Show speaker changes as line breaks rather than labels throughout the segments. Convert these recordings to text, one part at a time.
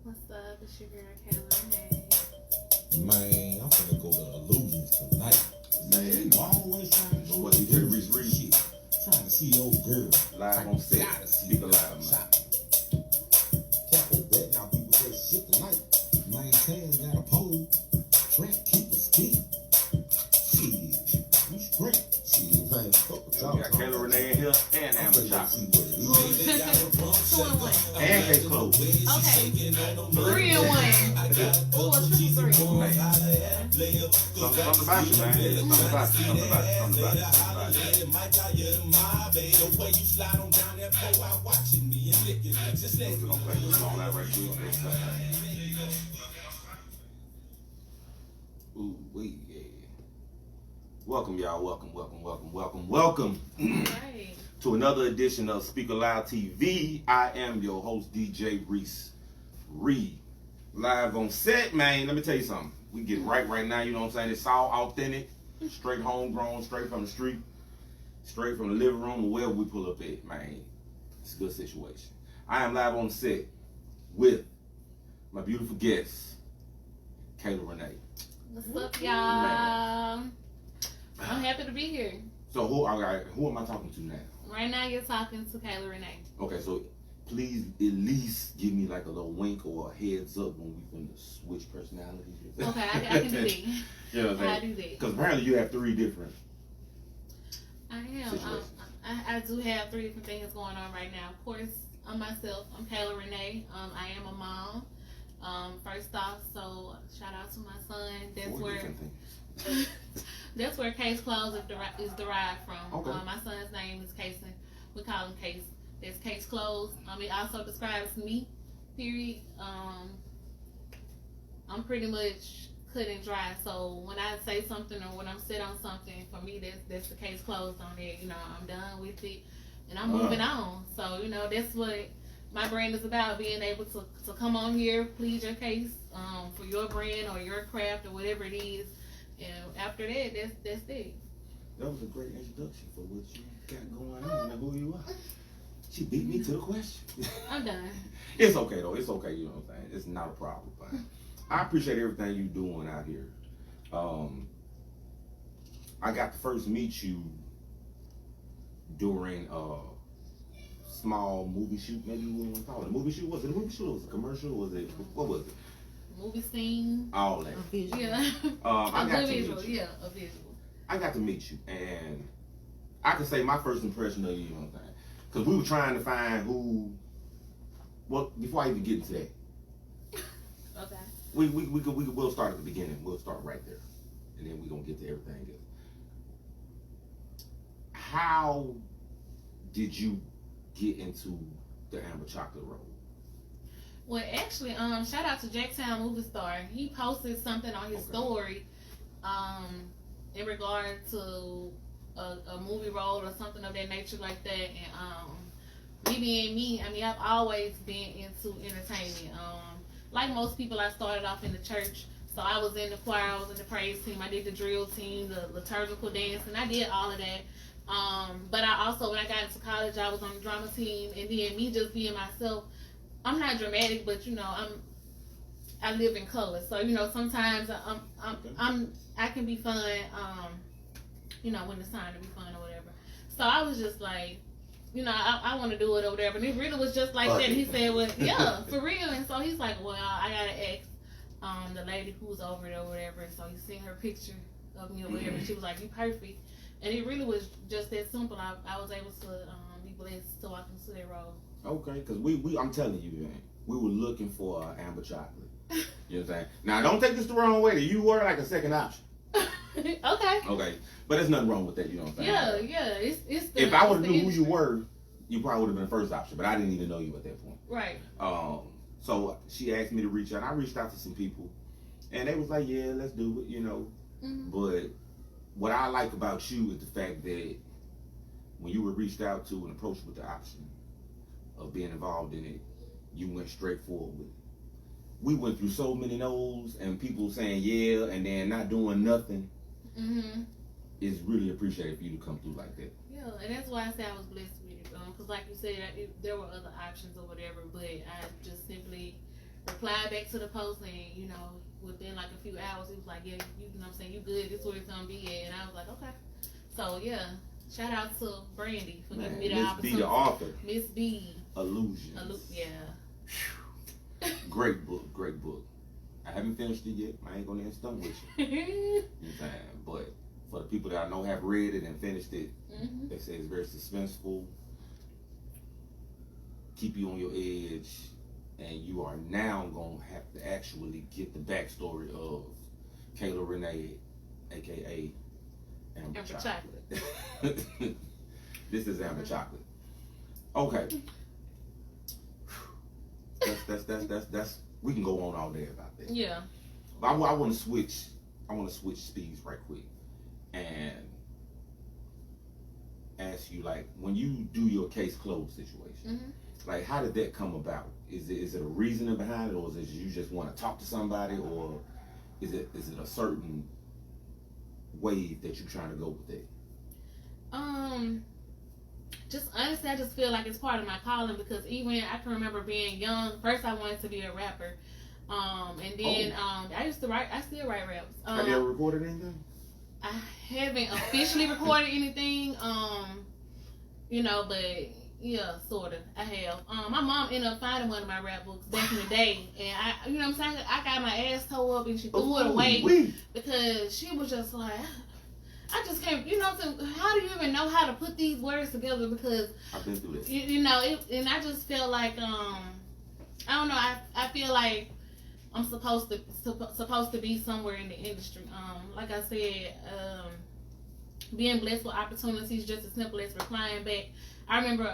What's up? It's your girl Kayla. Hey.
Man, I'm finna go to Illusions tonight.
Man,
You know, I always trying to go
what DJ Reese Reese
shit. Trying to see old girl.
live on set. Speak alive, man.
Capo bet now people say shit tonight. Man, Taz got a pole. Track keep a speed. Shit, you straight. Shit, man, fuck with y'all.
We got Kayla Renee in here and Amber
See
Chocolate.
what it is.
2 and 1.
And Case Close.
Okay. 3 and 1. Ooh, a triple 3.
Something about you, man. Something about you. Something about you. Something about you. Something about you. We're gonna play this song out right quick. Ooh, yeah. Welcome, y'all. Welcome
Right.
to another edition of Speak Aloud TV. I am your host, DJ Reese Reed. Live on set, man. Let me tell you something. We get right now, you know what I'm saying? It's all authentic, straight homegrown, straight from the street, straight from the living room, or wherever we pull up at, man. It's a good situation. I am live on set with my beautiful guest, Kayla Renee.
What's up, y'all? I'm happy to be here.
So who am I talking to now?
Right now, you're talking to Kayla Renee.
Okay, so please at least give me like a little wink or a heads up when we finna switch personalities.
Okay, I can do that.
You know what I'm
I
saying?
do that.
Because apparently you have 3 different
I am.
situations.
I do have 3 different things going on right now. Of course, I'm myself. I'm Kayla Renee. I am a mom. First off, so shout out to my son. That's
4
where
different things.
that's where Case Close is derived from.
Okay.
My son's name is Cason. We call him Case. That's Case Close. It also describes me. Period. I'm pretty much cut and dry. So when I say something or when I'm set on something, for me that's the case closed on it. You know, I'm done with it and I'm moving on. So, you know, that's what my brand is about, being able to come on here, plead your case for your brand or your craft or whatever it is. And after that, that's it.
That was a great introduction for what you got going on and who you are. She beat me to the question.
I'm done.
It's okay though. It's okay. You know what I'm saying? It's not a problem. But I appreciate everything you doing out here. I got to first meet you during a small movie shoot. Maybe we want to call it a movie shoot. Was it a movie shoot? Or was it a commercial? Was it what was it?
Movie scene.
All that.
Yeah.
I got to meet
visual.
you.
Yeah, a visual.
I got to meet you, and I can say my first impression of you, you know what I'm saying? Because we were trying to find who. Well, before I even get into that,
Okay.
we'll start at the beginning. We'll start right there, and then we're gonna get to everything else. How did you get into the Amber Chocolate role?
Well, actually, shout out to Jacktown Movie Star. He posted something on his story, in regard to a movie role or something of that nature like that. And me being me, I mean, I've always been into entertainment. Like most people, I started off in the church. So I was in the choir, I was in the praise team, I did the drill team, the liturgical dance, and I did all of that. But I also, when I got into college, I was on the drama team, and then me just being myself, I'm not dramatic, but you know, I live in color, so you know, sometimes I can be fun, you know, when it's time to be fun or whatever. So I was just like, you know, I want to do it or whatever, and it really was just like that. And he said, well, yeah, for real. And so he's like, well, I gotta ask the lady who's over there or whatever. And so he sent her picture of me or whatever. She was like, you perfect. And it really was just that simple. I was able to be blessed to walk into that role.
Okay, because I'm telling you, man, we were looking for Amber Chocolate. You know what I'm saying? Now, don't take this the wrong way. You were like a second option.
Okay.
Okay, but there's nothing wrong with that. You know what I'm saying?
Yeah. It's
if I would have knew who you were, you probably would have been the first option. But I didn't even know you at that point.
Right.
So she asked me to reach out. I reached out to some people, and they was like, "Yeah, let's do it." You know.
Mm-hmm.
But what I like about you is the fact that when you were reached out to and approached with the option of being involved in it, you went straight forward with it. We went through so many no's and people saying yeah and then not doing nothing.
Mm-hmm.
It's really appreciated for you to come through like that.
Yeah, and that's why I say I was blessed with it. Because like you said, there were other options or whatever, but I just simply replied back to the post, and you know, within like a few hours, he was like, "Yeah, you know what I'm saying, you good. This is where it's gonna be at." And I was like, "Okay." So yeah, shout out to Brandy for giving me the
Miss B,
opportunity.
the author.
Miss B.
Illusions.
Yeah.
Great book, great book. I haven't finished it yet. I ain't gonna even stump with you. You know what I'm saying? But for the people that I know have read it and finished it,
Mm-hmm.
they say it's very suspenseful, keep you on your edge, and you are now gonna have to actually get the backstory of Kayla Renee, aka Amber Chocolate. This is Amber Chocolate. Okay. That's we can go on all day about that.
Yeah.
But I want to switch. I want to switch speeds right quick and ask you, like, when you do your case closed situation,
Mm-hmm.
like, how did that come about? Is it a reasoning behind it, or is it you just want to talk to somebody, or is it a certain wave that you're trying to go with it?
Just honestly, I just feel like it's part of my calling, because even I can remember being young. First, I wanted to be a rapper, and then I used to write. I still write raps.
Have you ever recorded anything?
I haven't officially recorded anything, you know, but yeah, sort of. I have. My mom ended up finding one of my rap books back in the day, and I, you know what I'm saying, I got my ass tore up, and she threw it away because she was just like, I just can't, you know, how do you even know how to put these words together? Because
I've been through this.
you know, and I just feel like, I don't know, I feel like I'm supposed to be somewhere in the industry. Like I said, being blessed with opportunities, just as simple as replying back. I remember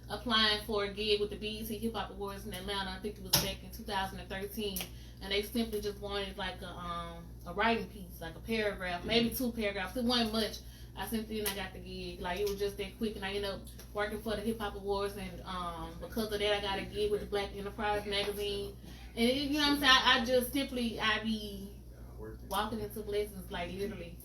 applying for a gig with the BET Hip Hop Awards in Atlanta. I think it was back in 2013, and they simply just wanted like a writing piece, like a paragraph, maybe 2 paragraphs. It wasn't much. I sent it and I got the gig. Like, it was just that quick, and I ended up working for the Hip Hop Awards, and because of that, I got a gig with the Black Enterprise magazine. And you know what I'm saying? I just simply, I be walking into blessings, like, literally.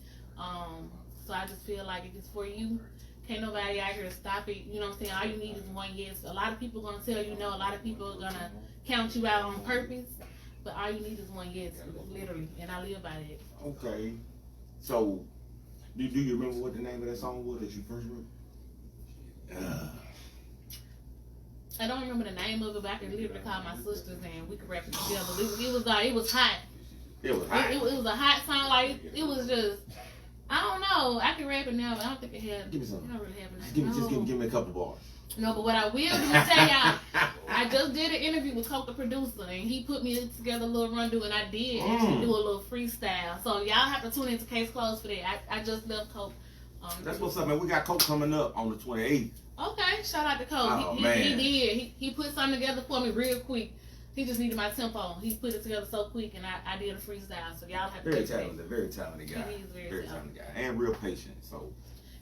So I just feel like if it's for you, can't nobody out here stop it. You know what I'm saying? All you need is one yes. A lot of people gonna tell you no. A lot of people are gonna count you out on purpose. But all you need is one yes, literally. And I live by that.
Okay. So, do you remember what the name of that song was that you first wrote?
I don't remember the name of it, but I can literally call my sisters and we could rap it together. It was like, it was hot.
It was hot.
It was a hot song. Like, it was just, I don't know. I can rap it now, but I don't think it had.
Give me some.
It don't really have a name.
Just give me a couple bars.
No, but what I will do is tell y'all, I just did an interview with Coke, the producer, and he put me together a little run-through, and I did actually do a little freestyle. So y'all have to tune into Case Closed for that. I just left Coke.
That's what's up, man. We got Coke coming up on the 28th.
Okay, shout out to Coke.
Oh,
he did. He put something together for me real quick. He just needed my tempo. He put it together so quick, and I did a freestyle. So y'all have to
Very talented guy.
He is
very talented guy, and real patient. So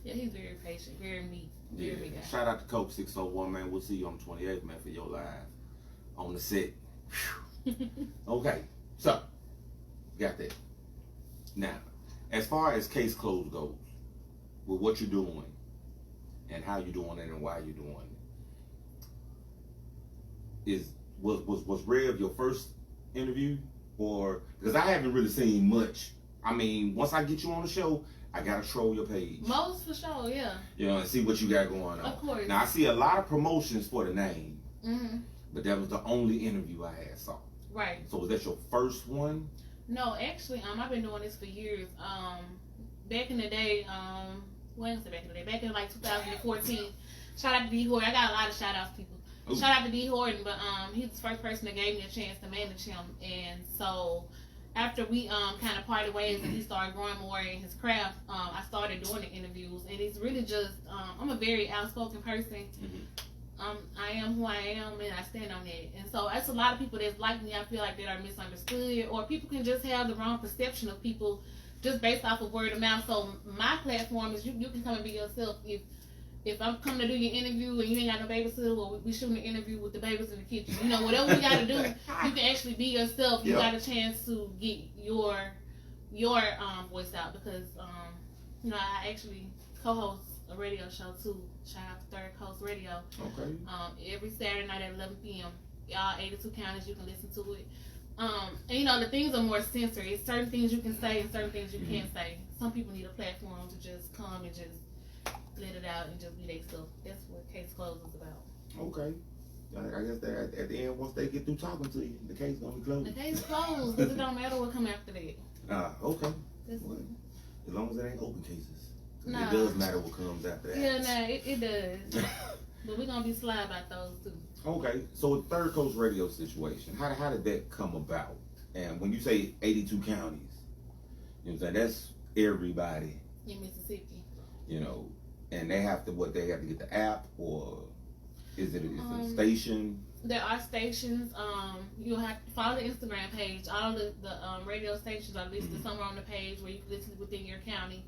yeah, he's very patient, very meek.
yeah. Shout out to Coke 601, man. We'll see you on the 28th, man, for your live on the set. Okay, so got that. Now, as far as Case Closed goes, with what you're doing and how you're doing it and why you're doing it, was Rev your first interview, or because I haven't really seen much. I mean, once I get you on the show, I gotta troll your page.
Most for sure, yeah.
You know, and see what you got going on.
Of course.
Now I see a lot of promotions for the name,
Mhm.
but that was the only interview I had saw.
Right.
So was that your first one?
No, actually, I've been doing this for years. Back in the day, when was it back in the day? Back in like 2014. Shout out to D Horton. I got a lot of shout outs, people.
Ooh.
Shout out to D Horton, but he's the first person that gave me a chance to manage him. And so after we kind of parted ways and he started growing more in his craft, I started doing the interviews. And it's really just, I'm a very outspoken person. I am who I am, and I stand on that. And so that's a lot of people that's like me. I feel like that are misunderstood, or people can just have the wrong perception of people just based off of word of mouth. So my platform is you can come and be yourself. If I'm coming to do your interview and you ain't got no babysitter, or we shooting an interview with the babies in the kitchen, you know, whatever we got to do, you can actually be yourself. You got a chance to get your voice out, because you know, I actually co-host a radio show too. Shout out to Third Coast Radio.
Okay.
Every Saturday night at 11 p.m. all 82 counties, you can listen to it. And you know, the things are more censored. It's certain things you can say and certain things you can't say. Some people need a platform to just come and just let it out and just be their stuff. That's what Case Closed is about.
Okay. I guess that at the end, once they get through talking to you, the case gonna be
The
closed.
case closed because it don't matter what come after that.
Okay.
That's
Well, as long as it ain't open cases.
Nah.
It does matter what comes after that.
Yeah, nah, it does. But we're gonna be sly about those too.
Okay, so with Third Coast Radio situation, how did that come about? And when you say 82 counties, you know what I'm saying, that's everybody,
In Mississippi.
you know, and they have to get the app, or is it a
Um,
station?
There are stations. You'll have to follow the Instagram page. All the radio stations are listed somewhere on the page where you can listen within your county.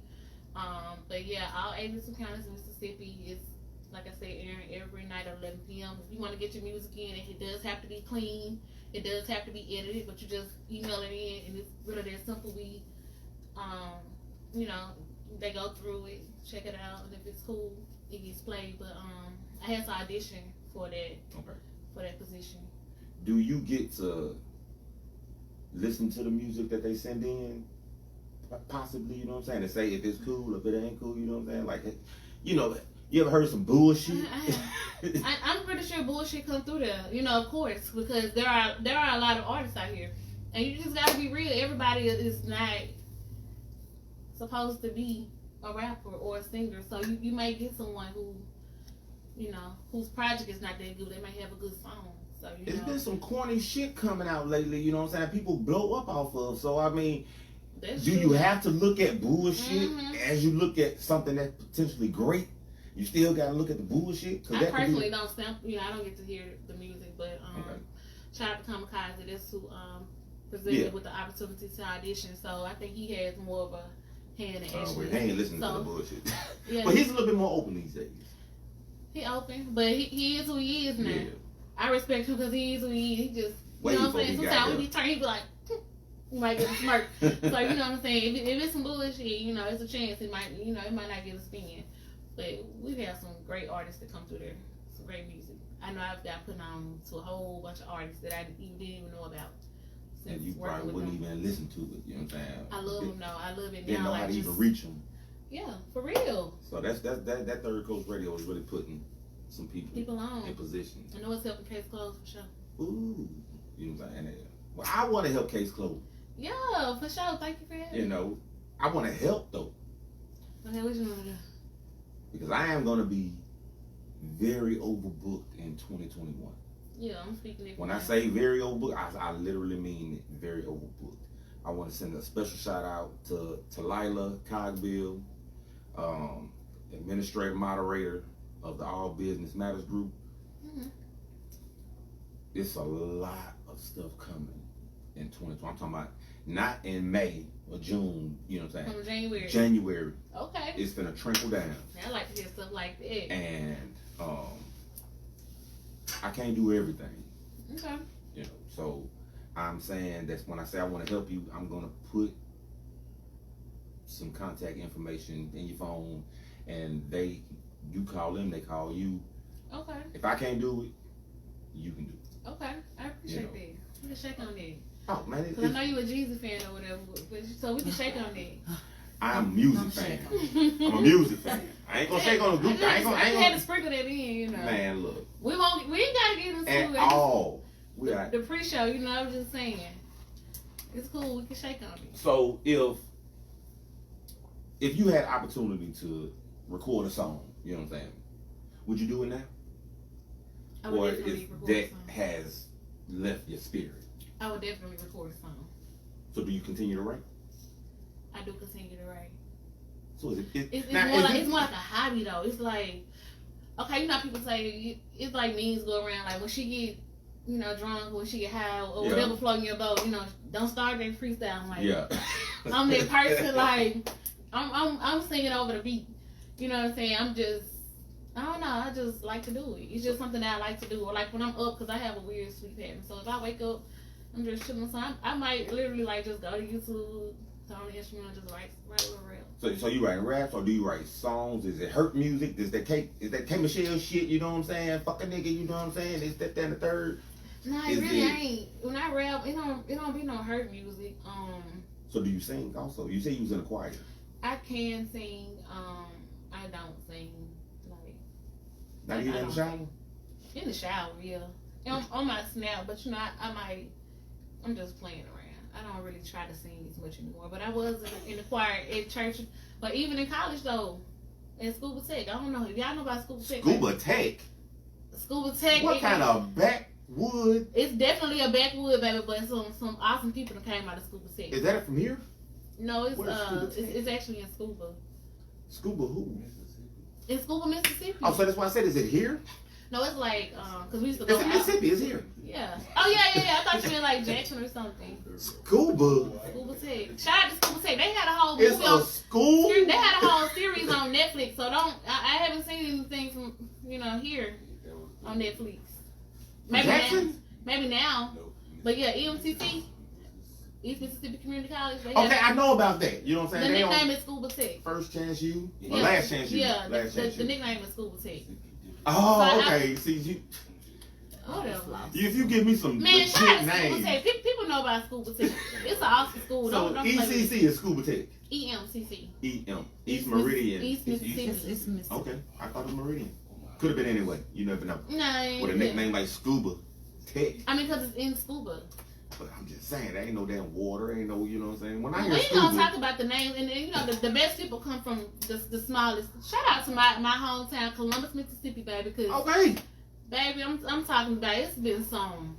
But yeah, all 82 counties in Mississippi is, like I said, airing every night at 11 p.m. If you want to get your music in, it does have to be clean. It does have to be edited, but you just email it in, and it's really that simple. We, you know, they go through it, check it out, and if it's cool, it gets played. But I had to audition for that.
Okay.
For that position.
Do you get to listen to the music that they send in? Possibly, you know what I'm saying? To say if it's cool, if it ain't cool, you know what I'm saying? Like, you know, you ever heard some bullshit?
I'm pretty sure bullshit come through there, you know, of course, because there are a lot of artists out here, and you just gotta be real. Everybody is not supposed to be a rapper or a singer, so you might get someone who, you know, whose project is not that good. They might have a good song, so you
It's
know.
been some corny shit coming out lately, you know what I'm saying? People blow up off of. So, I mean,
That's
do
true.
you have to look at bullshit
Mhm.
as you look at something that's potentially great? You still got to look at the bullshit? 'Cause
I
that could be-
personally don't sample, you know, I don't get to hear the music, but
Okay.
shout out to Kamikaze, that's who presented
Yeah.
with the opportunity to audition. So I think he has more of a hand in
Oh,
actually.
well, he ain't listening to
So,
the bullshit.
yeah.
But he's a little bit more open these days.
He open, but he is who he is now.
Yeah.
I respect him because he is who he is. He just,
Way
you know what
before
I'm saying?
he got
Sometimes when
there.
he turn, he be like, you might get a smirk. So you know what I'm saying? If it's some bullshit, you know, it's a chance it might, you know, it might not get a spin. But we have some great artists that come through there. Some great music. I know I've got put on to a whole bunch of artists that I didn't even know about.
And
since
you
working
probably
with
wouldn't
them.
even listen to it, you know what I'm saying?
I love them though. I love it
Didn't
now.
know how
Like
to
just,
even reach them.
yeah, for real.
So that Third Coast Radio is really putting some people
People on.
in position.
I know it's helping Case Closed for sure.
Ooh, you know what I'm saying? And, well, I want to help Case Closed.
Yeah, for sure. Thank you for having
You
me.
know, I want to help though,
Okay, what you want to do?
because I am gonna be very overbooked in 2021.
Yeah, I'm speaking it.
When I say very overbooked, I literally mean it, very overbooked. I want to send a special shout out to Lila Cogbill, administrative moderator of the All Business Matters group.
Mm-hmm.
It's a lot of stuff coming in 2020. I'm talking about not in May or June, you know what I'm saying?
From January.
January.
Okay.
It's gonna trickle down.
I like to hear stuff like that.
And I can't do everything,
Okay.
you know. So I'm saying that's when I say I want to help you, I'm gonna put some contact information in your phone, and you call them, they call you.
Okay.
If I can't do it, you can do it.
Okay. I appreciate
You know.
that. We can shake on that.
Oh man,
Because I know you a Jeezy fan or whatever, but so we can shake on that.
I'm a music fan. I'm a music fan. I ain't gonna shake on the group. I ain't
I had to
gonna.
sprinkle that in, you know.
Man, look.
We ain't gotta get into
At
it.
all, we got.
The pre-show, you know, I'm just saying. It's cool, we can shake on it.
So if you had opportunity to record a song, you know what I'm saying, would you do it now?
I would
Or
definitely
if
record a
that
song.
has left your spirit?
I would definitely record a song.
So do you continue to write?
I do continue to write.
So is it?
It's
now,
more
is
like
it-
it's more like a hobby though. It's like, okay, you know how people say it's like memes go around like when she get, you know, drunk or when she get high or
Yeah.
whatever floating your boat, you know, don't start that freestyle. I'm like,
Yeah.
I'm that person like I'm singing over the beat. You know what I'm saying? I don't know. I just like to do it. It's just something that I like to do. Or like when I'm up, because I have a weird sleep pattern. So if I wake up, I'm just chilling. So I might literally like just go to YouTube, turn on the instrument, and just write a little real.
So you write raps or do you write songs? Is it hurt music? Is that K Michelle shit? You know what I'm saying? Fuck a nigga. You know what I'm saying? Is that and the third?
Nah,
Is
it really
it-
ain't. When I rap, it don't be no hurt music.
So do you sing also? You say you was in a choir.
I can sing. I don't sing like
Now you
I
in the
don't
shower?
sing. In the shower, yeah. On my snap, but you know, I might. I'm just playing around. I don't really try to sing as much anymore. But I was in the choir at church, but even in college though, in Scuba Tech. I don't know if y'all know about Scuba Tech.
Scuba Tech.
Scuba Tech.
What kind of backwood?
It's definitely a backwood, baby, but some awesome people that came out of Scuba Tech.
Is that from here?
No, it's
Where's Scuba Tech?
it's actually in Scuba.
Scuba who?
In Scuba, Mississippi.
Oh, so that's why I said, is it here?
No, it's like because we used to go
It's in
out.
Mississippi. It's here.
Yeah. Oh yeah. I thought you meant like Jackson or something.
Scuba.
Scuba Tech. Shout out to Scuba Tech. They had a whole
It's
movie
a
on.
school.
They had a whole series on Netflix. So don't. I haven't seen anything from here on Netflix. Maybe now.
Jackson?
Maybe now. But yeah, EMCC, East Mississippi Community College. They
Okay,
had,
I know about that. You know what I'm
the
saying? They
nickname
on
is Scuba Tech.
First Chance U? Or
Yeah.
Last Chance U?
Yeah,
Last Chance
the
U.
nickname is Scuba Tech.
Oh,
So I-
okay. See, you,
Whatever.
if you give me some
Man, shout out
legit
to Scuba
names.
Tech. People know about Scuba Tech. It's an awesome school.
So
Don't play with it.
ECC is Scuba Tech.
EMCC.
EM. East Meridian.
East
It's
Mississippi.
It's Mississippi.
Okay, I thought it was Meridian. Could have been anyway. You never know.
No.
With a nickname like Scuba Tech.
I mean, because it's in Scuba.
But I'm just saying, there ain't no damn water. Ain't no, you know what I'm saying? When I
We
hear
ain't gonna
Scuba,
talk about the names, and then, the best people come from the smallest. Shout out to my hometown, Columbus, Mississippi, baby. Because
okay.
baby, I'm talking about. It's been some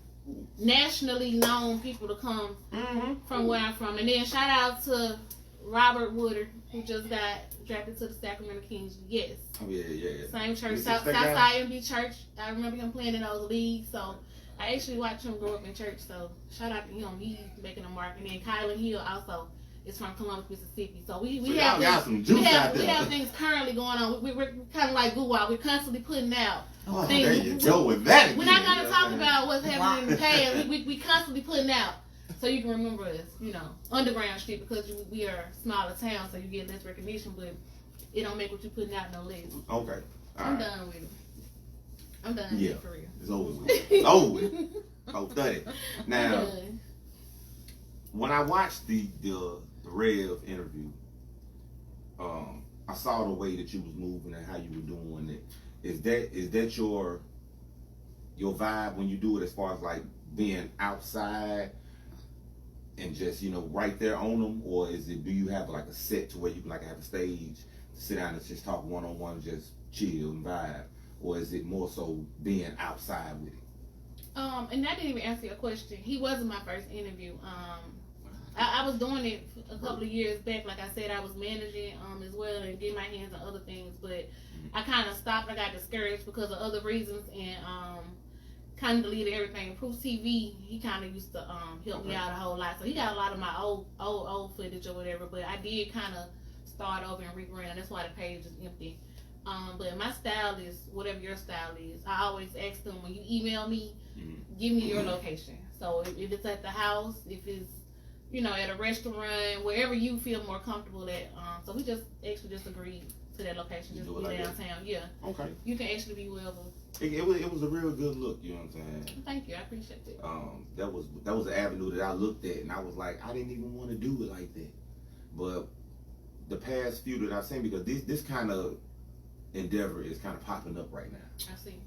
nationally known people to come
Mm-hmm.
from where I'm from, and then shout out to Robert Woodard, who just got drafted to the Sacramento Kings. Yes,
Oh, yeah.
same church,
Mississippi
South
State guy?
Southside MB Church. I remember him playing in those leagues, so I actually watched him grow up in church. So shout out to him, he's making a mark. And then Kylan Hill also is from Columbus, Mississippi. So we
So
have
y'all got some juice out
we
there.
have things currently going on. We're kind of like Goo-Wah. We're constantly putting out.
Oh,
things.
there you go with that again.
We're not gonna
you know
talk
what I'm
about what's happening in the past. We constantly putting out, so you can remember us. Underground Street, because we are a smaller town, so you get less recognition. But it don't make what you're putting out no less.
saying? Okay. All
I'm
right.
done with it. I'm done with
Yeah.
it for real.
It's over with. It's over with. Oh, 30.
I'm
Now,
done.
when I watched the Rev interview, I saw the way that you was moving and how you were doing it. Is that your vibe when you do it, as far as like being outside and just right there on them, or do you have like a set to where you can like have a stage to sit down and just talk one on one, just chill and vibe, or is it more so being outside with it?
And I didn't even answer your question. He wasn't my first interview. I was doing it a couple of years back. Like I said, I was managing as well and getting my hands on other things. But I kind of stopped. I got discouraged because of other reasons and kind of deleted everything. Proof TV, he kind of used to help me out a whole lot. So he got a lot of my old footage or whatever. But I did kind of start over and rebrand. That's why the page is empty. But my style is whatever your style is. I always ask them when you email me, give me your location. So if it's at the house, if it's at a restaurant, wherever you feel more comfortable at. So we just agreed to that location, just
Do
be
it like that?
downtown. Yeah,
Okay.
you can actually be wherever.
It was a real good look, you know what I'm saying?
Thank you, I appreciate it.
That was an avenue that I looked at, and I was like, I didn't even want to do it like that. But the past few that I've seen, because this kind of endeavor is kind of popping up right now.
I see.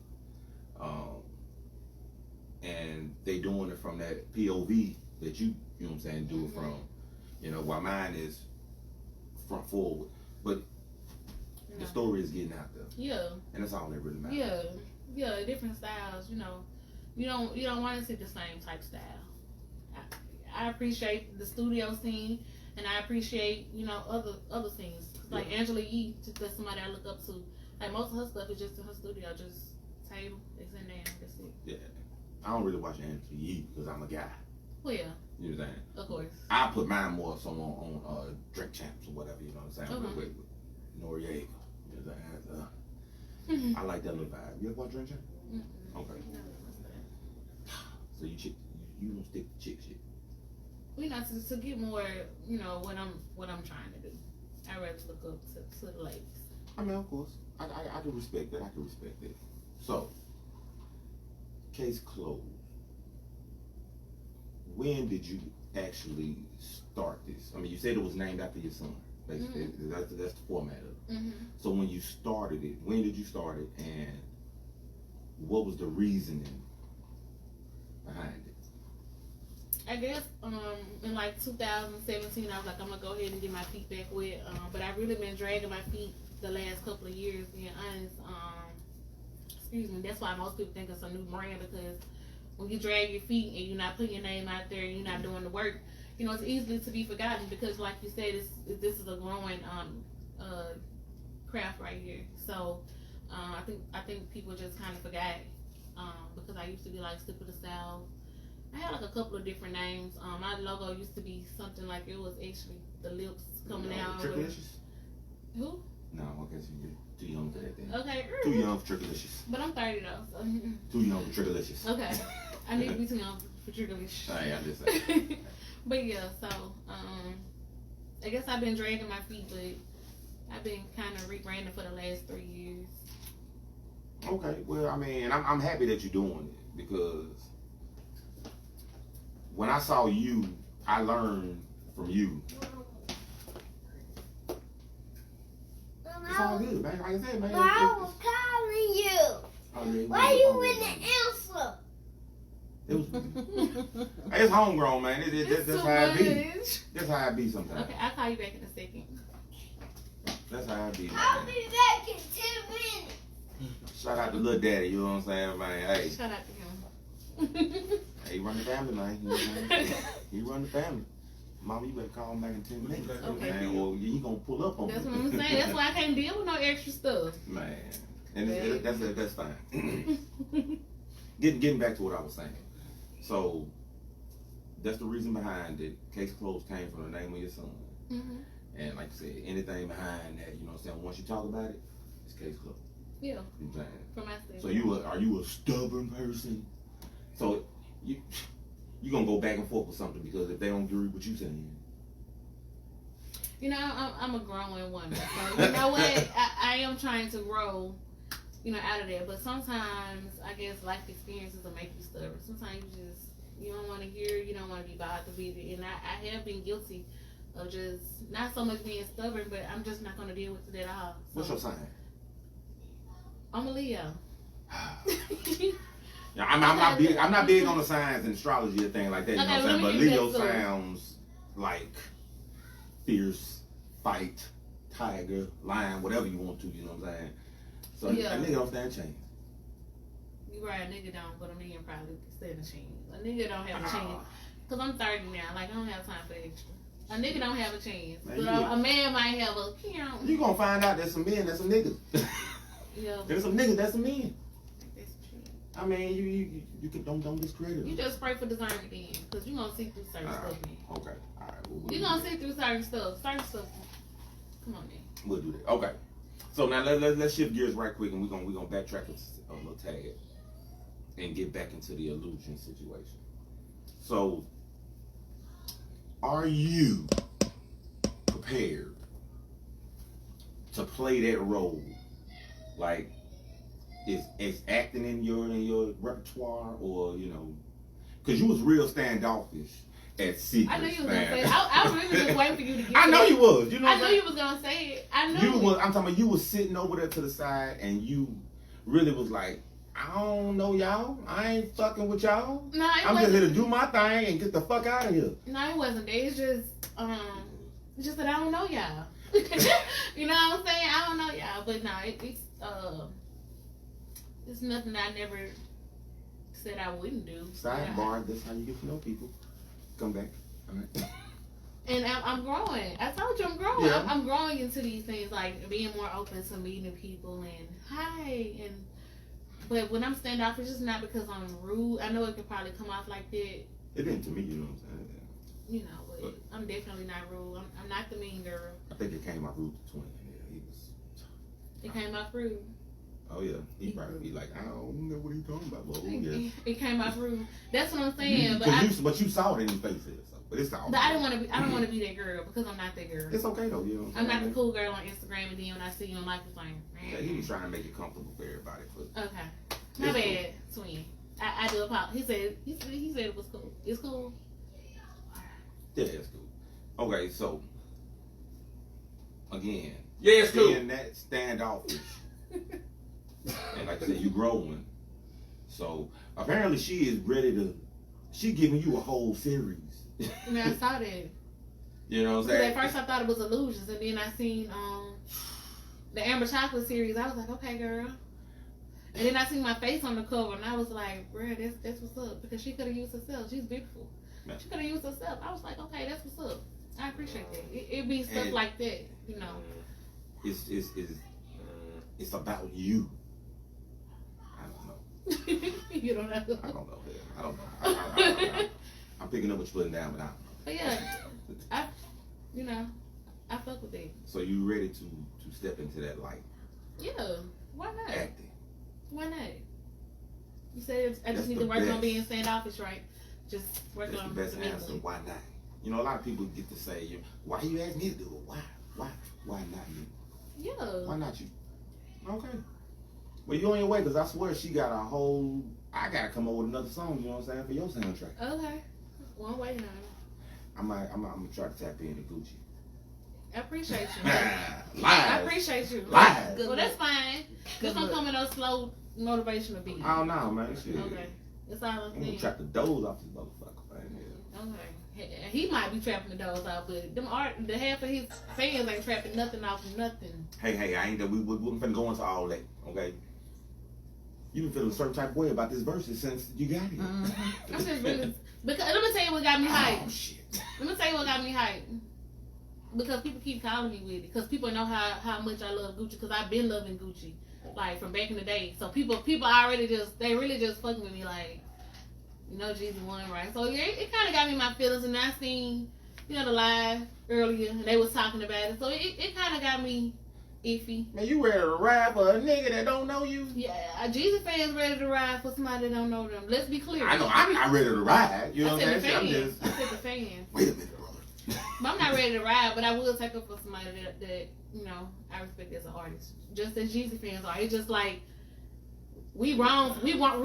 And they doing it from that POV that you know what I'm saying, do it from. While mine is front forward. But the story is getting out there.
Yeah.
And that's all that really matters.
Yeah, different styles. You don't want to see the same type style. I appreciate the studio scene, and I appreciate other things like Angela Yee. That's somebody I look up to. Like most of her stuff is just in her studio, just table, it's in there, that's it.
Yeah. I don't really watch Angela Yee because I'm a guy.
Well, yeah,
You know what I'm saying?
of course.
I put mine more so on Drink Champs or whatever, you know what I'm saying?
Okay.
With Noriega. You know what I'm saying? I like that little vibe. You ever watch Drink Champs? Okay. So you don't stick to chick shit.
To get more, what I'm trying to do. I rather look up to the ladies.
I mean, of course. I can respect that. So, case closed. when did you actually start this? I mean, you said it was named after your son. Basically, that's the format of it.
Mm-hmm.
So when you started it, when did you start it, and what was the reasoning behind it?
I guess in like 2017, I was like, I'm gonna go ahead and get my feet back wet. But I've really been dragging my feet the last couple of years, being honest. Excuse me. That's why most people think it's a new brand, because when you drag your feet and you're not putting your name out there and you're not doing the work, you know, it's easy to be forgotten, because like you said, this is a growing craft right here. So I think people just kind of forgot, because I used to be like Slip of the South. I had like a couple of different names. My logo used to be something like, it was actually the lips coming out.
Trickalicious?
Who?
No, I guess you're too young for that thing.
Okay.
Too young for Trickalicious.
But I'm 30 though, so.
Too young for Trickalicious.
Okay. I need to be too young for Trickalicious.
Hey, I just say.
But yeah, so I guess I've been dragging my feet, but I've been kind of rebranding for the last 3 years.
Okay, well, I mean, I'm happy that you're doing it, because when I saw you, I learned from you. It's all good, man. Like I said, man.
But I was calling you. Why you wouldn't answer?
It was. It's homegrown, man. That's how it be. That's how it be sometimes.
Okay, I'll call you back in a second.
That's how it be.
I'll
Man.
be back in 10 minutes.
Shout out to Lil Daddy, you know what I'm saying, man? Hey,
Shout out to him.
he run the family, man. You know what I'm saying? He run the family. Mama, you better call him back in 10 minutes.
Okay.
Man, or he gonna pull up on
That's
you.
what I'm saying. That's why I can't deal with no extra stuff.
Man, and that's fine. Getting back to what I was saying. So that's the reason behind it. Case closed came from the name of your son.
Mm-hmm.
And like I said, anything behind that, you know what I'm saying? Once you talk about it, it's case closed.
Yeah.
You know what I'm saying?
For my sake.
So are you a stubborn person? So you gonna go back and forth with something, because if they don't agree with what you saying.
You know, I'm a growing woman. So you know what? I am trying to grow, you know, out of that. But sometimes I guess life experiences will make you stubborn. Sometimes you don't want to hear, you don't want to be bothered with it. And I have been guilty of just not so much being stubborn, but I'm just not gonna deal with it at all. So,
What's your sign?
I'm a Leo.
Yeah, I'm not big on the signs and astrology or thing like that. You know what I'm saying? But Leo sounds like fierce, fight, tiger, lion, whatever you want to. You know what I'm saying? So
Yeah.
a nigga don't stand a chance.
You right, a nigga don't, but a man probably stand a chance. A nigga don't have a chance. Cause I'm 30 now, like I don't have time for extra. A nigga don't have a chance.
Man,
But a man might have a,
You gonna find out there's some men that's some niggas.
Yeah.
There's some niggas that's some men.
That's true.
I mean, you can don't discredit them.
You just pray for discernment then, cause you gonna see through certain stuff. Man.
Okay. All right.
You gonna see through certain stuff. Certain stuff. Come on, man.
We'll do that. Okay. So now let's shift gears right quick, and we're gonna backtrack a little tag and get back into the illusion situation. So, are you prepared to play that role? Like, is acting in your repertoire, or you know, because you was real standoffish at Secrets.
I knew you was gonna say it. I was really just waiting for you to get
I know
it.
you was. You know.
I knew you was gonna say it. I knew.
You was. I'm talking about you was sitting over there to the side, and you really was like, I don't know y'all. I ain't fucking with y'all.
No, it
I'm just
wasn't.
here to do my thing and get the fuck out of here.
No, it wasn't that. It's just that I don't know y'all. You know what I'm saying? I don't know y'all, but no, it's nothing that I never said I wouldn't do.
Sidebar. That's how you get to know people. Come back. All right.
And I'm growing. I told you I'm growing.
Yeah.
I'm growing into these things, like being more open to meeting people and hi. But when I'm standoffish, it's not because I'm rude. I know it could probably come off like that.
It didn't to me, you know what I'm saying?
You know, but I'm definitely not rude. I'm not the mean girl.
I think it came out rude to 20. Yeah, he was.
It came off rude.
Oh yeah, he probably be like, I don't know what he's talking about, but oh yeah.
It came off rude. That's what I'm saying. But
you saw it in his face, so, but it's all.
But I don't want to be that girl because I'm not that girl.
It's okay though, you know.
I'm not the cool girl on Instagram, and then when I see you in life, it's like,
Yeah, he was trying to make it comfortable for everybody. But
okay, my bad, twin. I do apologize. He said it was cool. It's cool.
Yeah, it's cool. Okay, so again,
Yeah, it's cool.
being that standoffish, and like I said, you growing. So apparently, she is ready to. She giving you a whole series.
I mean, I saw that.
You know what I'm
Because
saying?
at first I thought it was Illusions, and then I seen the Amber Chocolate series. I was like, okay, girl. And then I seen my face on the cover, and I was like, bruh, that's what's up. Because she could have used herself. She's beautiful.
Yeah.
She could have used herself. I was like, okay, that's what's up. I appreciate that. It be stuff
And-
like that, you know.
It's about you. I don't know.
You don't know.
I don't know. I don't know. I'm picking up what you're putting down, but I don't know.
But yeah, I fuck with that.
So you ready to step into that light?
Yeah, why not?
Acting.
Why not? You said I
That's
just need
the
to work
best.
on being standoffish, right? Just work
That's the
on
best
mentally.
answer. Why not? You know, a lot of people get to say, why you ask me to do it? Why not you?
Yeah.
Why not you? Okay. Well, you on your way, because I swear she got a whole, I got to come up with another song, you know what I'm saying, for your soundtrack.
Okay. One way now.
I'm going to try to tap into Gucci.
I appreciate you. I
Lies.
appreciate you.
Lies.
Well, that's fine. Just don't come in those slow motivational beats.
I don't know, man. Shit.
Okay. That's all I'm
I'm going to
saying.
trap the doors off this motherfucker, man.
Okay. He might be trapping the doors out, but the half of his fans ain't trapping nothing off of nothing.
Hey, I ain't that we finna go into all that, okay? You been feeling a certain type of way about this verse since you got here.
I'm just really, because let me tell you what got me hyped.
Oh shit.
Let me tell you what got me hyped. Because people keep calling me with it. Because people know how much I love Gucci. Because I've been loving Gucci, like from back in the day. So people already they really just fucking with me, like, you know, Jeezy won, right? So yeah, it kind of got me in my feelings. And I seen, the live earlier, and they was talking about it. So it kind of got me iffy.
Man, you ready to ride for a nigga that don't know you?
Yeah, Jeezy fans ready to ride for somebody that don't know them. Let's be clear.
I know, I'm not ready to ride. You know
I
what I'm
said
saying?
the
I'm
fans.
just,
I said the fans.
wait a minute, brother.
But I'm not ready to ride, but I will take up for somebody that I respect as an artist. Just as Jeezy fans are. It's just like we wrong. We wrong.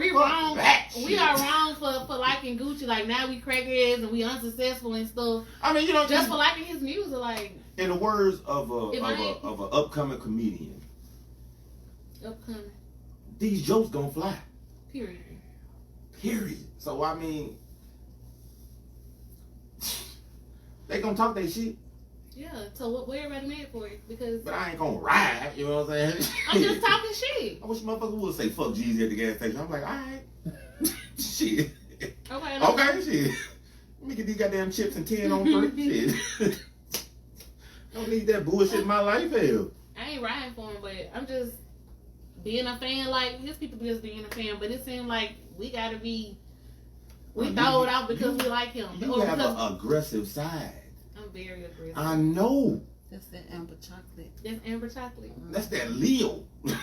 that
We
shit.
are wrong for liking Gucci. Like now we crackheads and we unsuccessful and stuff.
I mean,
Just for liking his music, like
in the words of
If I ain't-
a upcoming comedian,
upcoming.
these jokes gonna fly.
Period.
Period. So I mean, they gonna talk that shit,
Yeah. So what? We're everybody mad for it because
but I ain't gonna ride. You know what I'm saying?
I'm just talking shit.
I wish motherfuckers would say fuck Jeezy at the gas station. I'm like, all right, shit.
Okay.
Okay, shit. Let me get these goddamn chips and 10 on 3. Shit. Don't need that bullshit in my life, hell.
I ain't riding for him, but I'm just being a fan. Like his people just being a fan, but it seemed like we gotta be. We throw it out because we like him.
You
Or
have
because
an aggressive side.
I'm very aggressive.
I know.
That's the Amber Chocolate.
That's Amber Chocolate.
That's that Leo.
Man,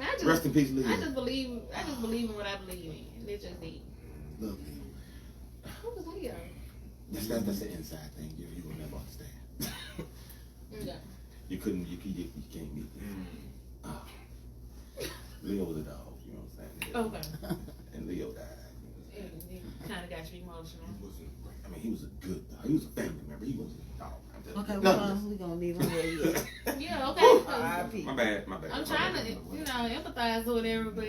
I just,
Rest in peace, Leo.
I just believe in what I believe in. And it's just it.
Love Leo.
Who was Leo?
That's the inside thing. You will never understand.
Yeah.
You can't meet them. Leo was a dog. You know what I'm saying?
Okay.
And Leo died.
It kind of got you emotional.
I mean, he was a good dog. He was a family member. He wasn't a dog. I'm telling
Okay,
you.
we're gonna leave him where he is.
Yeah, okay. 'cause
R.I.P.
My bad.
I'm trying to, empathize or whatever, but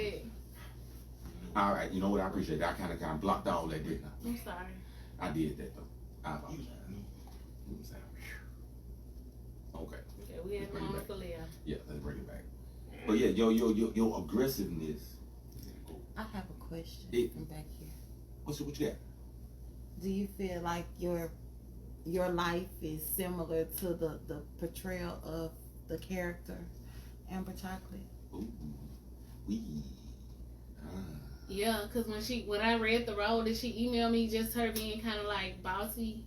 All right, you know what? I appreciate that. I kind of blocked all that, didn't I?
I'm sorry.
I did that though. I apologize. You know what I'm saying? Okay.
Okay, we had a moment for Leo.
Yeah, let's bring it back. But yeah, your aggressiveness.
I have a question
It-
from back here.
What you got?
Do you feel like your life is similar to the portrayal of the character Amber Chocolate?
Ooh, wee.
Yeah, because when I read the role that she emailed me, just her being kind of like bossy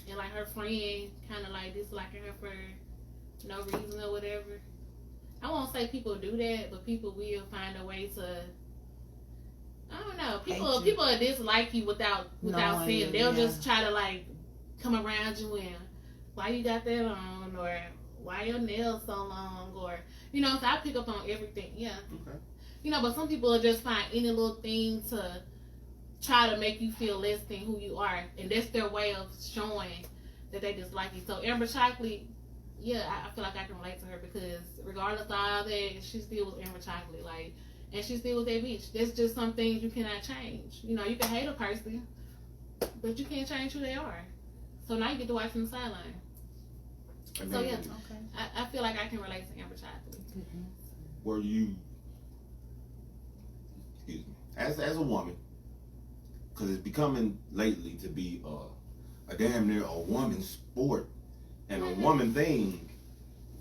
and like her friend kind of like disliking her for no reason or whatever. I won't say people do that, but people will find a way to. I don't know. People will dislike you without
Knowing
saying.
you,
They'll
yeah.
just try to like come around you and why you got that on, or why your nails so long, or so I pick up on everything. Yeah.
Okay.
But some people will just find any little thing to try to make you feel less than who you are, and that's their way of showing that they dislike you. So Amber Chocolate, yeah, I feel like I can relate to her because regardless of all that, she still was Amber Chocolate, like, and she still was that bitch. That's just some things you cannot change. You know, you can hate a person, but you can't change who they are. So now you get to watch from the sideline. So yeah,
Okay.
I feel like I can relate to Amber Chocolate.
Were you, excuse me, as a woman, because it's becoming lately to be a damn near a woman sport and a woman thing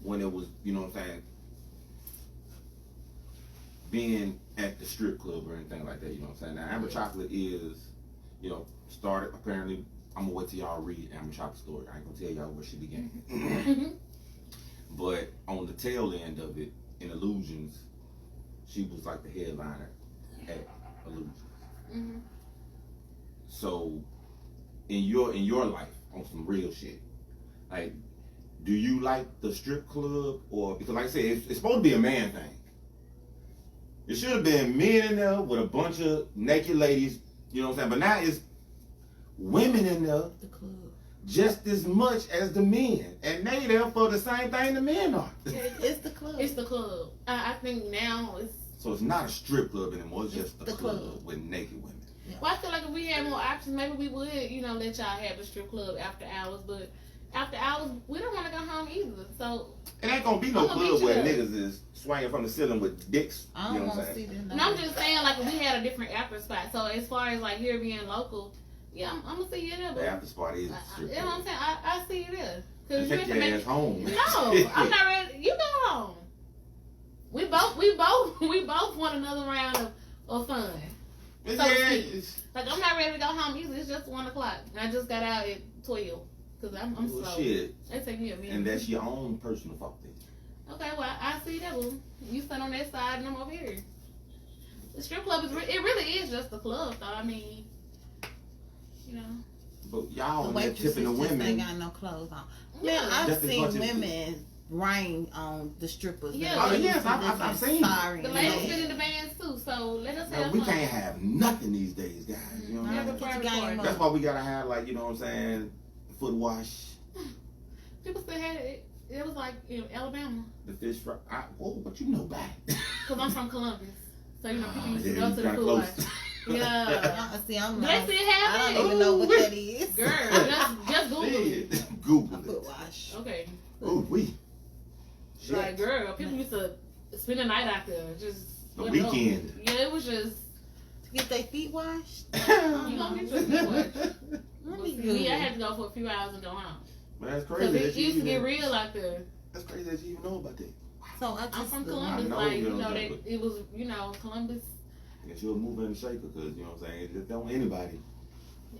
when it was, you know what I'm saying, being at the strip club or anything like that, you know what I'm saying. Now Amber Chocolate is, you know, started apparently, I'm gonna wait till y'all read Amber Chocolate's story. I ain't gonna tell y'all where she began. But on the tail end of it, in Illusions, she was like the headliner at Illusions. So, in your life, on some real shit, like, do you like the strip club, or because like I said, it's supposed to be a man thing. It should have been men in there with a bunch of naked ladies, you know what I'm saying? But now it's women in there
The club.
just as much as the men, and they there for the same thing the men are.
It's the club.
It's the club. I think now it's.
So it's not a strip club anymore. It's just the
the
club
club.
with naked women.
Well, I feel like if we had more options, maybe we would, you know, let y'all have the strip club after hours. But after hours, we don't want to go home either. So
It ain't gonna be no
I'm gonna
club
beat you
where
up.
niggas is swinging from the ceiling with dicks.
I
You
don't
know what
want
I'm
to see
saying?
that.
and I'm just saying, like, if we had a different after spot. So as far as like here being local, yeah, I'm gonna see you there.
The
But
after party is a strip
you know what I'm
club.
saying? I see you there. Cause
And
you
take
have
your
to make
ass home.
No, I'm not ready. You go home. We both want another round of fun.
Yeah,
So
it's-
Like, I'm not ready to go home either. It's just 1 o'clock. And I just got out at 12. Because I'm
well,
slow.
shit.
It take me a minute.
And that's your own personal fault then.
Okay, well, I see that one. You stand on that side and I'm over here. The strip club it really is just a club, though. I mean, you know.
But y'all
The
on that
waitresses
tipping the
just ain't
women.
got no clothes on.
Yeah.
Man, I've
Just as much
seen
as-
women rain on the strippers.
Yeah.
Now,
Oh,
they
yes,
used to
I've
just
seen it.
sorry,
The
you
ladies
know.
fit in the bands, too. So let us
Now,
have
we
fun.
can't have nothing these days, guys. You know what I'm
Have a
saying?
private
Get your
party.
game
That's why we gotta have, like, you know what I'm saying, foot wash,
People still had it. It was like in Alabama.
the fish fry. Whoa, but you know back.
Because I'm from Columbus. So, you know, people used to
Yeah,
go
you
to the
kinda
food
close.
wash. Yeah.
See, I'm
Do
not.
they still have
I
it?
don't even know what
Ooh,
that is.
Girl, just Google it.
Shit. Google
Foot
it.
wash.
Okay.
Ooh, we. Shit.
Like, girl, people used to spend the night out there. Just
The
let it go.
weekend.
Yeah, it was just.
To get their feet washed.
You gonna get your feet washed.
Let
But
me
see,
Google.
me, I had to go for a few hours and go home.
Man, that's
Because
crazy.
it
That you
used to get
even,
real out there.
that's crazy that you even know about that.
So I just
I'm from
I
Columbus,
know
like,
you
you
don't
know,
know,
that
but-
it was, you know, Columbus,
Guess you'll move in the shaker because, you know what I'm saying, just don't anybody.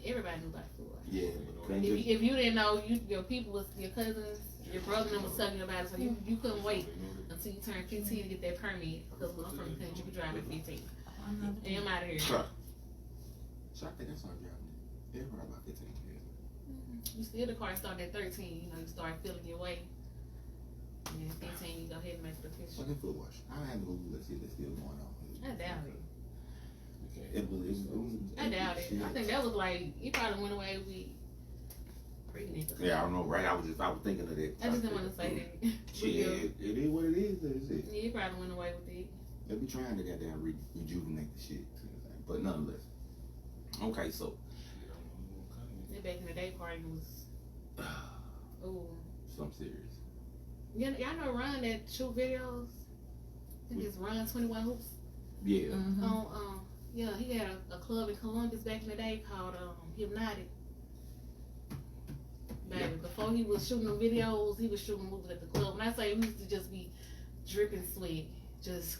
everybody knew about food.
Yeah. Can't
If,
just,
if you didn't know, your people was your cousins, your brother and them was telling you about it, so you couldn't wait until you turned 15 to get that permit. Because when I'm from the country, you could drive at 15. And I'm out of here.
Sure. So I think that's all driving. Yeah, probably about 15 years.
You still the car started at 13, you know, you start feeling your way. And then 15, you go ahead and make it official.
Fucking foot wash. I had to Google that shit that's still going on.
I doubt it.
It was
I doubt it. I think that was like, it probably went away with pregnant.
Yeah, I don't know, right? I was thinking of that.
I just didn't want to say that.
Shit, it is what it is. That's it.
Yeah, you probably went away with it.
They be trying to goddamn rejuvenate the shit. But nonetheless. Okay, so.
That back in the day party was, ooh.
Something serious.
Y'all know Ron that shoot videos? I think it's Ron 21 Hoops.
Yeah.
Mm-hmm.
Yeah, he had a club in Columbus back in the day called Hypnotic. Baby, before he was shooting the videos, he was shooting movies at the club. When I say we used to just be dripping sweat, just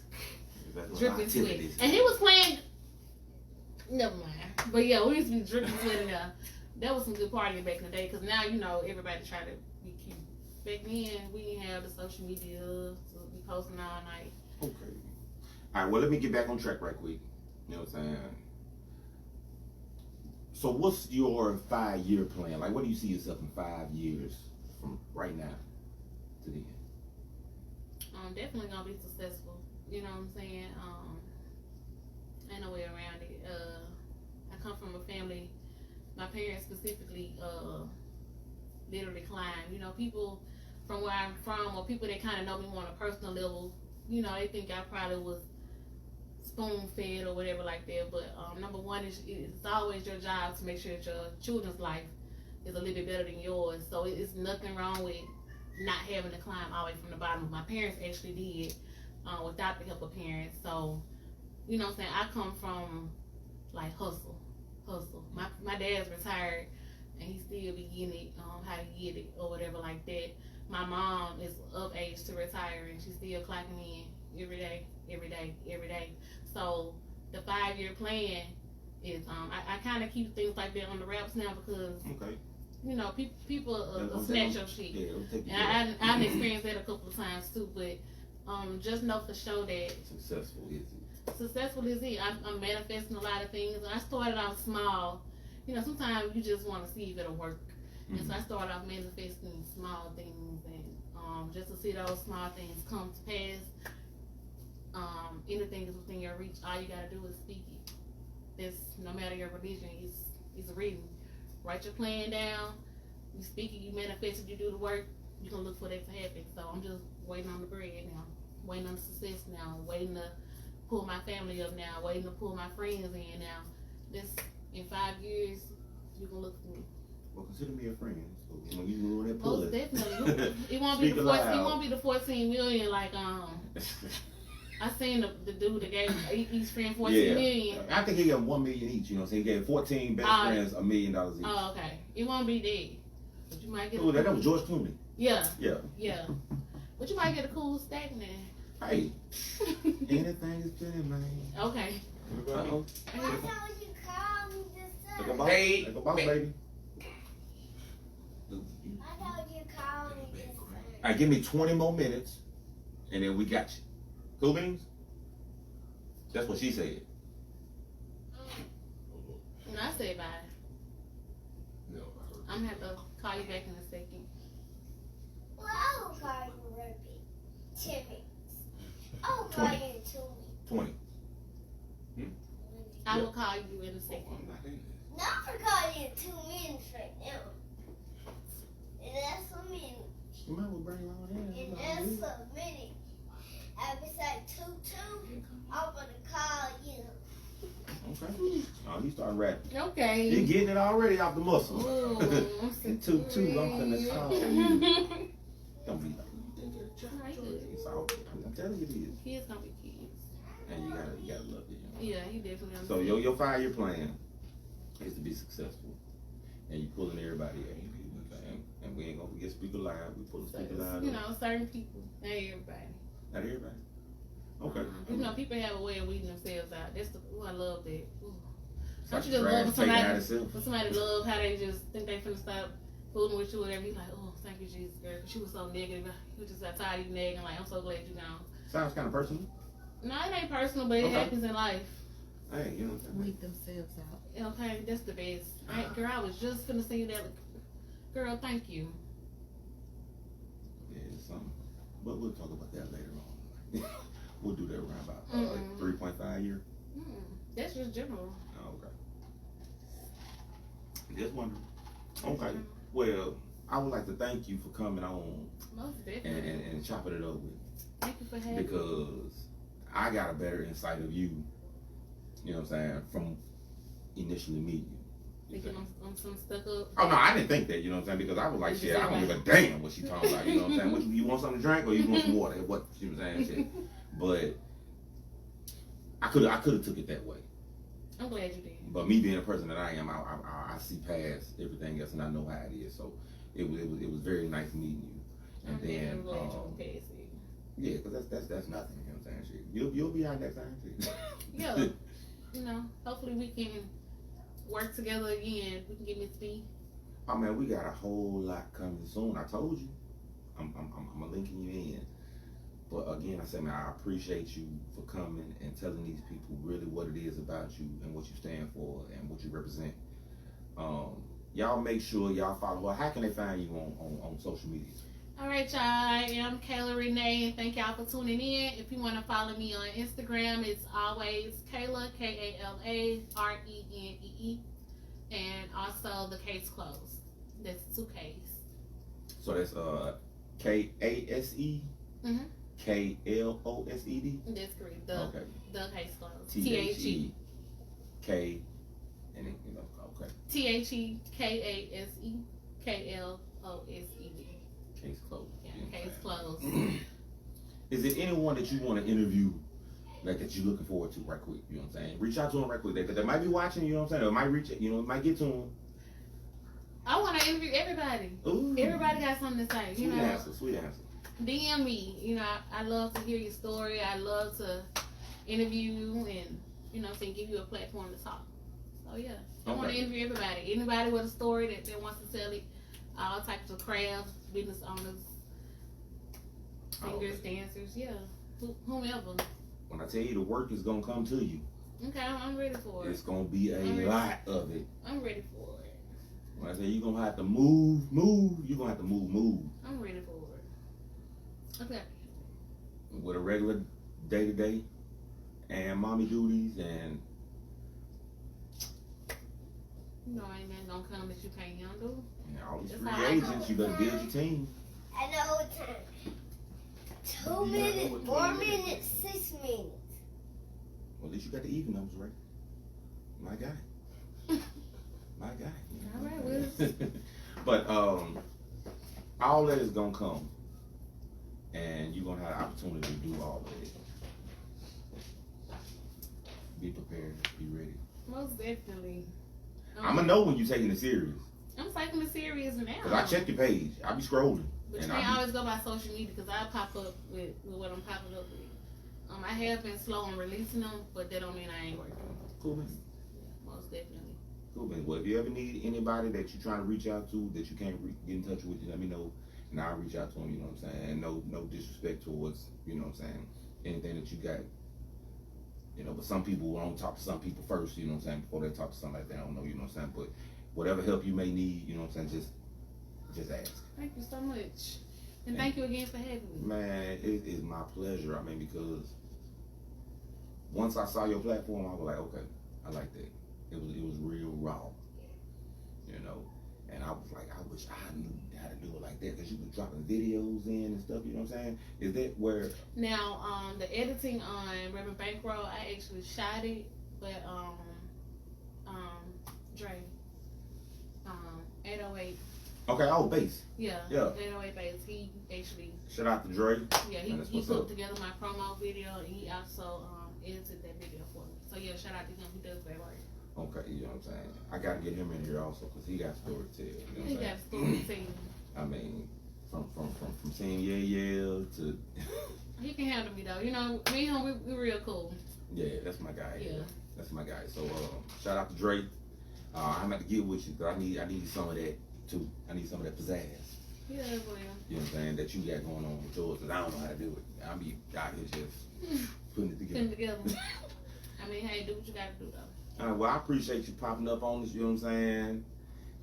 That's
dripping sweat.
activities.
And he was playing, never mind. But yeah, we used to be dripping sweat in there. That was some good partying back in the day, because now, you know, everybody try to be cute. Back then, we didn't have the social media, so we posting all night.
Okay. All right, well, let me get back on track right quick. You know what I'm saying? So what's your 5-year plan? Like, what do you see yourself in 5 years from right now to the end?
Definitely gonna be successful. You know what I'm saying? Ain't no way around it. I come from a family, my parents specifically, literally climb. You know, people from where I'm from, or people that kind of know me on a personal level, you know, they think I probably was spoon fed or whatever like that. But number one is it's always your job to make sure that your children's life is a little bit better than yours. So it's nothing wrong with not having to climb all the way from the bottom. My parents actually did without the help of parents. So, you know what I'm saying, I come from like hustle. My dad's retired and he still be getting it, how to get it or whatever like that. My mom is of age to retire and she's still clocking in every day. So the 5-year plan is, I kind of keep things like that on the wraps now because,
Okay.
you know, people snatch your shit.
Yeah, it'll take you
And I've experienced that a couple of times too, but just know for sure that
successful is it?
successful is it. I'm manifesting a lot of things. And I started out small. You know, sometimes you just want to see if it'll work.
Mm-hmm.
And so I started off manifesting small things, and just to see those small things come to pass. Anything is within your reach. All you gotta do is speak it. That's no matter your religion. It's written. Write your plan down. You speak it. You manifest it. You do the work. You can look for that to happen. So I'm just waiting on the bread now. Waiting on the success now. Waiting to pull my family up now. Waiting to pull my friends in now. This in 5 years, you can look for me.
Well, consider me a friend. So when you ruin that pull
Most definitely. It won't be
Speak
the
aloud.
it won't be the 14 million like I seen the dude that gave each friend 14 million.
I think he got 1 million each. You know, so he gave 14 best friends $1 million each.
Oh, okay. It won't be that, but you might get.
Oh, that was George Clooney.
Yeah.
Yeah.
But you might get a cool stack now.
Hey, anything is good, man.
Okay.
Uh-oh.
I thought you called me this
Like a
time.
boss,
Hey.
like a boss lady.
I thought you called me this time.
All right, give me 20 more minutes, and then we got you. Cool beans? That's what she said.
And I say bye.
No,
I'm gonna have to call you back in a second.
Well, I will call you in a 10 minutes. I will call you in 2 minutes.
20.
I
Yeah.
will call you in a
Oh,
second.
I'm not in this.
Now I'm going to call you in 2 minutes right now. And that's a minute.
You might as well bring all that.
And that's a minute. After say 2-2, I'm going to call you.
Okay. Oh, he started rapping. He
Okay.
getting it already off the muscle.
Ooh,
And 2-2, I'm finna call you. Don't be like, it's all, I'm telling you it is.
Kids gonna be kids.
And you gotta love it.
Yeah, he definitely.
So your 5-year plan is to be successful, and you pulling everybody in. And we ain't gonna forget Speak Alive. We pull Speak Alive.
You know, certain people, not everybody.
Not everybody. Okay.
You know, people have a way of weeding themselves out. That's the. Ooh, I love that. Ooh. Don't
Like
you just
trash
love when
taking out
somebody,
itself.
when somebody love how they just think they finna stop fooling with you or whatever? You like, oh, thank you, Jesus, girl. She was so negative. You just got tired of you nagging. Like, I'm so glad you gone.
Sounds kind of personal.
No, it ain't personal, but it
Okay.
happens in life.
Hey, you know what I'm saying?
Weed themselves out.
Okay, that's the best. Girl, I was just finna sing you that. Girl, thank you.
Yeah, it's something. But we'll talk about that later on. We'll do that around about
Mm-mm.
3.5 year.
That's just general.
Oh, okay. Just wondering. Okay. Well, I would like to thank you for coming on
Most definitely.
and chopping it up with me.
Thank you for having me.
Because I got a better insight of you, you know what I'm saying, from initially meeting you.
Thinking I'm some stuck up.
Oh no, I didn't think that, you know what I'm saying, because I was like, shit, I don't give a damn what she talking about, you know what I'm saying. What, you want something to drink or you want some water? What, you know what I'm saying, shit. But I could have took it that way.
I'm glad you did.
But me being a person that I am, I see past everything else and I know how it is. So it was very nice meeting you. And
I'm
then
definitely glad you passed it.
yeah, because that's nothing, you know what I'm saying, shit. You'll be out next time, shit.
Yeah. You know, hopefully we can work together again. We can get Miss B.
Oh man, we got a whole lot coming soon. I told you, I'm linking you in. But again, I said, man, I appreciate you for coming and telling these people really what it is about you and what you stand for and what you represent. Y'all make sure y'all follow her. How can they find you on social media?
All right, y'all. I am Kayla Renee, and thank y'all for tuning in. If you want to follow me on Instagram, it's always Kayla, KALARENEE, and also the case closed. That's 2 Ks.
So that's KASE
Mhm.
KLOSED.
That's correct.
Okay.
The case closed.
THEK and then, okay.
THEKASEKLOSED.
Case closed.
Yeah, case closed.
Is there anyone that you want to interview, like that you're looking forward to, right quick? You know what I'm saying? Reach out to them right quick. They might be watching. You know what I'm saying? Or it might reach. It might get to them.
I want to interview everybody.
Ooh.
Everybody got something to say.
Sweet answer. Sweet answer.
DM me. I love to hear your story. I love to interview you and, give you a platform to talk. So, yeah. I want to interview everybody. Anybody with a story that wants to tell it. All types of crafts, business owners, singers, dancers. Yeah. Whomever.
When I tell you the work is going to come to you.
Okay, I'm ready for it.
It's going to be a lot of it.
I'm ready for it.
When I say you're going to have to move, you're going to have to move.
I'm ready for it. Okay.
With a regular day-to-day and mommy duties and...
Ain't nothing gonna come that you can't handle.
all these
That's
free
how I
agents, you better build your team.
I know what time. 2 minutes, 4 minutes, 6 minutes.
Well, at least you got the even numbers right. My guy. My guy.
All right, Wiz.
But all that is gonna come, and you're gonna have the opportunity to do all of it. Be prepared. Be ready.
Most definitely.
I'm gonna know when you're taking it serious.
I'm taking it serious now.
Cause I check your page. I be scrolling.
But you
and
can't
I be,
always go by social media because I pop up with what I'm popping up with. I have been slow on releasing them, but that don't mean I ain't working.
cool, man.
Most definitely.
Cool, man. Well, if you ever need anybody that you're trying to reach out to that you can't get in touch with, let me know, and I'll reach out to them. You know what I'm saying? And no disrespect towards, you know what I'm saying, anything that you got. But some people don't talk to some people first. You know what I'm saying? Before they talk to somebody they don't know. You know what I'm saying? But whatever help you may need, you know what I'm saying, just ask.
Thank you so much. And thank you again for having me.
Man, it is my pleasure. I mean, because once I saw your platform, I was like, okay, I like that. It was real raw, and I was like, I wish I knew how to do it like that, because you were dropping videos in and stuff. You know what I'm saying? Is that where?
Now, the editing on Reverend Bankroll, I actually shot it, but Dre, 808.
Okay, bass.
Yeah.
Yeah.
808 bass. He actually.
Shout out to Dre.
Yeah, he put together my promo video, and he also edited that video for me. So yeah, shout out to him. He does great work.
Okay, you know what I'm saying? I got to get him in here also, because he got story to tell. You know what
He
I'm saying?
got story to tell.
I mean, from seeing yeah to
He can handle me though. Me and him, we real cool.
yeah, that's my guy.
Yeah.
That's my guy. So shout out to Drake. I'm about to get with you, because I need some of that too. I need some of that pizzazz.
Yeah, well.
You know what I'm saying? That you got going on with yours, because I don't know how to do it. I'll be out here just putting it together.
I mean, hey, do what you gotta do though.
Well, I appreciate you popping up on this, you know what I'm saying?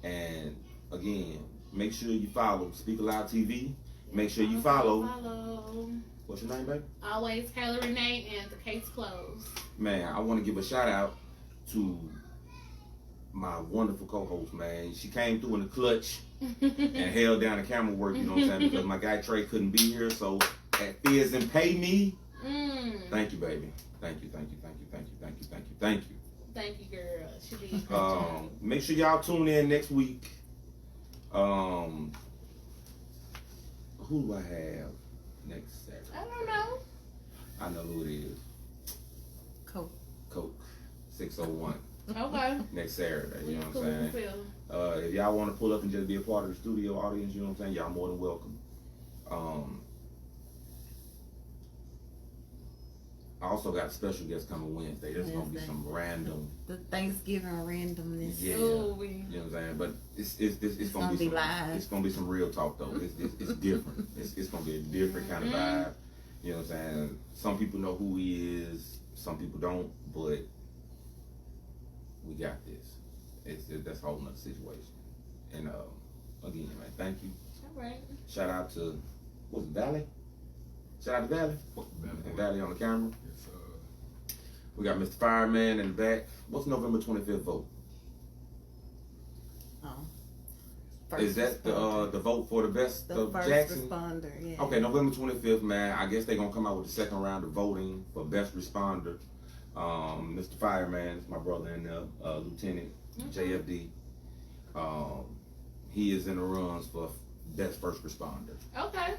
And again, make sure you follow Speak Aloud TV. Make sure you follow. What's your name, baby?
Always Kayla Renee, and the case closed.
Man, I want to give a shout out to my wonderful co-host, man. She came through in the clutch and held down the camera work, you know what I'm saying? Because my guy Trey couldn't be here, so at Fizz and Pay Me. Thank you, baby. Thank you.
Thank you, girl. She did a great job.
Make sure y'all tune in next week. Who do I have next Saturday?
I don't know.
I know who it is.
Coke.
601.
Okay.
Next Saturday, you know what
Cool
I'm saying? If y'all want to pull up and just be a part of the studio audience, you know what I'm saying, y'all more than welcome. I also got a special guest coming Wednesday. There's gonna be some random.
The Thanksgiving randomness.
Yeah.
Ooh,
You know what I'm saying? But it's gonna be some,
live.
It's gonna be some real talk though. It's different. It's gonna be a different kind of vibe. You know what I'm saying? Some people know who he is. Some people don't. But we got this. That's a whole nother situation. And again, man, thank you.
All right.
Shout out to what's it, Valley? Shout out to Valley. And Valley on the camera.
Yes,
We got Mr. Fireman in the back. What's November 25th vote? Is that the vote for the best
the
of
first
Jackson?
responder? Yeah.
Okay, November 25th, man. I guess they're gonna come out with the second round of voting for best responder. Mr. Fireman, my brother in there, Lieutenant JFD. He is in the runs for best first responder.
Okay.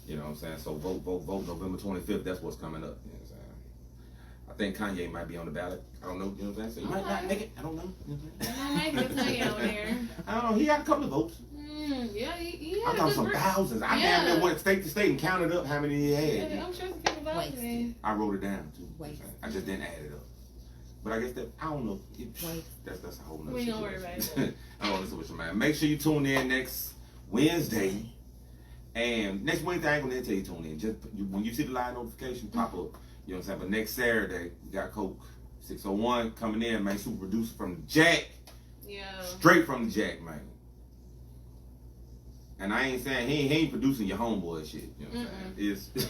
You know what I'm saying? So vote November 25th. That's what's coming up. You know what I'm saying? I think Kanye might be on the ballot. I don't know. You know what I'm saying? So he might not make it. I don't know. You know what I'm saying?
I'm not making it on there.
I don't know. He had a couple of votes.
Yeah, he
I'm
had a
talking
good
some
group.
thousands. I
Yeah.
damn near went state to state and counted up how many he had.
Yeah, I'm sure some people voted.
Wasted.
I wrote it down too.
Wasted.
I just didn't add it up. But I guess that I don't know. That's a whole nother
We ain't gonna worry
situation.
about it.
I don't listen with you, man. Make sure you tune in next Wednesday. And next Wednesday, I ain't gonna tell you to tune in. Just when you see the live notification pop up, you know what I'm saying? But next Saturday, we got Coke 601 coming in, man. Super producer from the Jack.
Yeah.
Straight from the Jack, man. And I ain't saying he ain't producing your homeboy shit. You know what I'm saying? It's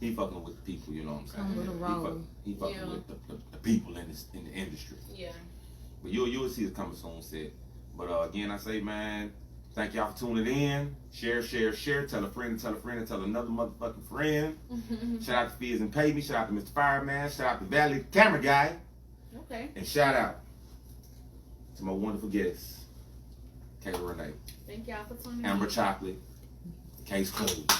he fucking with the people, you know what I'm saying?
Come with a roll.
He fucking
Yeah.
with the people in the industry.
Yeah.
But you'll see it coming soon, set. But again, I say, man, thank y'all for tuning in. Share. Tell a friend, tell another motherfucking friend. Shout out to Fizz and Pay Me. Shout out to Mr. Fireman. Shout out to Valley Camera Guy.
Okay.
And shout out to my wonderful guests, Kayla Renee,
Thank y'all for tuning
Amber
in.
Chocolate, Case Closed.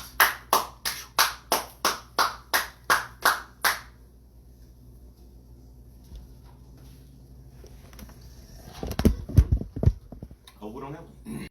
Oh, we don't have one.